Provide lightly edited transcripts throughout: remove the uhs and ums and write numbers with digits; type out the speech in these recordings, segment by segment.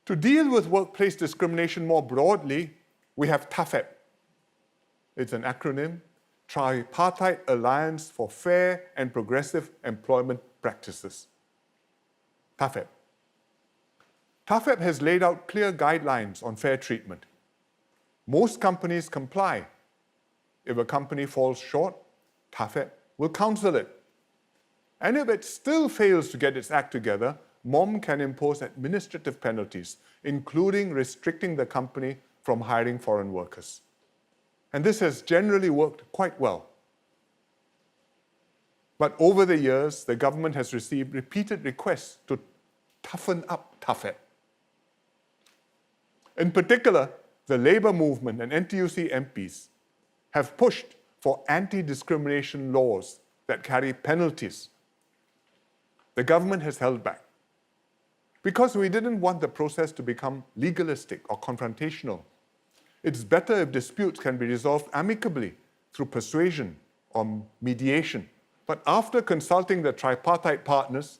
To deal with workplace discrimination more broadly, we have TAFEP. It's an acronym, Tripartite Alliance for Fair and Progressive Employment Practices. TAFEP. TAFEP has laid out clear guidelines on fair treatment. Most companies comply. If a company falls short, TAFEP will counsel it. And if it still fails to get its act together, MOM can impose administrative penalties, including restricting the company from hiring foreign workers. And this has generally worked quite well. But over the years, the government has received repeated requests to toughen up TAFEP. In particular, the Labour movement and NTUC MPs have pushed for anti-discrimination laws that carry penalties. The government has held back because we didn't want the process to become legalistic or confrontational. It's better if disputes can be resolved amicably through persuasion or mediation. But after consulting the tripartite partners,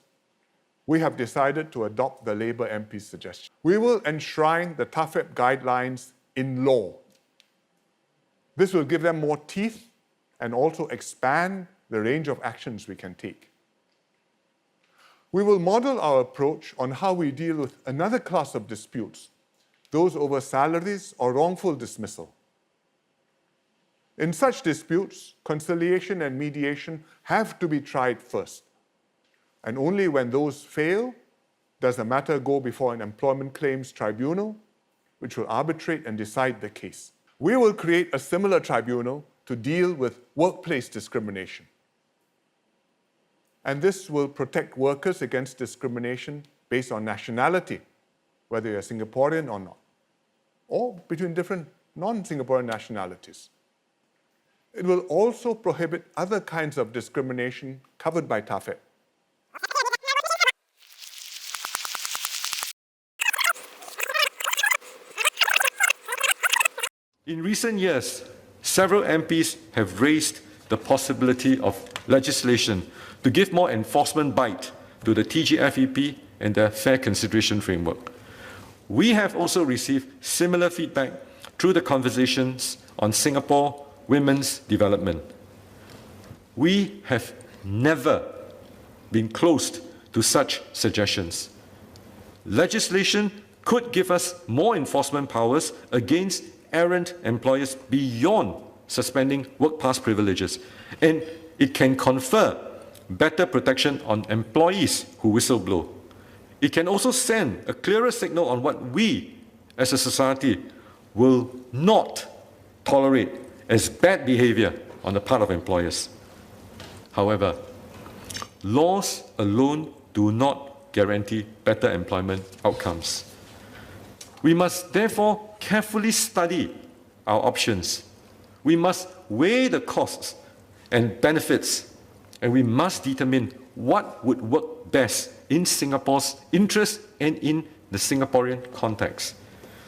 we have decided to adopt the Labour MP's suggestion. We will enshrine the TAFEP guidelines in law. This will give them more teeth and also expand the range of actions we can take. We will model our approach on how we deal with another class of disputes, those over salaries or wrongful dismissal. In such disputes, conciliation and mediation have to be tried first. And only when those fail does the matter go before an employment claims tribunal, which will arbitrate and decide the case. We will create a similar tribunal to deal with workplace discrimination. And this will protect workers against discrimination based on nationality, whether you're Singaporean or not, or between different non-Singaporean nationalities. It will also prohibit other kinds of discrimination covered by TAFEP. In recent years, several MPs have raised the possibility of legislation to give more enforcement bite to the TGFEP and the Fair Consideration Framework. We have also received similar feedback through the conversations on Singapore women's development. We have never been closed to such suggestions. Legislation could give us more enforcement powers against errant employers beyond suspending work pass privileges, and it can confer better protection on employees who whistleblow. It can also send a clearer signal on what we, as a society, will not tolerate as bad behavior on the part of employers. However, laws alone do not guarantee better employment outcomes. We must therefore carefully study our options. We must weigh the costs and benefits, and we must determine what would work best in Singapore's interest and in the Singaporean context.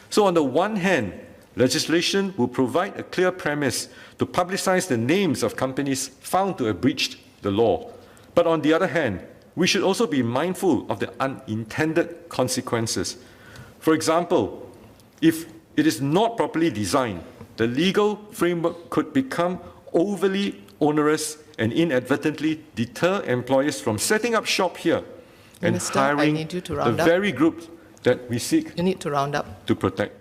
So on the one hand, legislation will provide a clear premise to publicize the names of companies found to have breached the law. But on the other hand, we should also be mindful of the unintended consequences. For example, if it is not properly designed, the legal framework could become overly onerous and inadvertently deter employers from setting up shop here and Minister, hiring the very group that we seek to protect.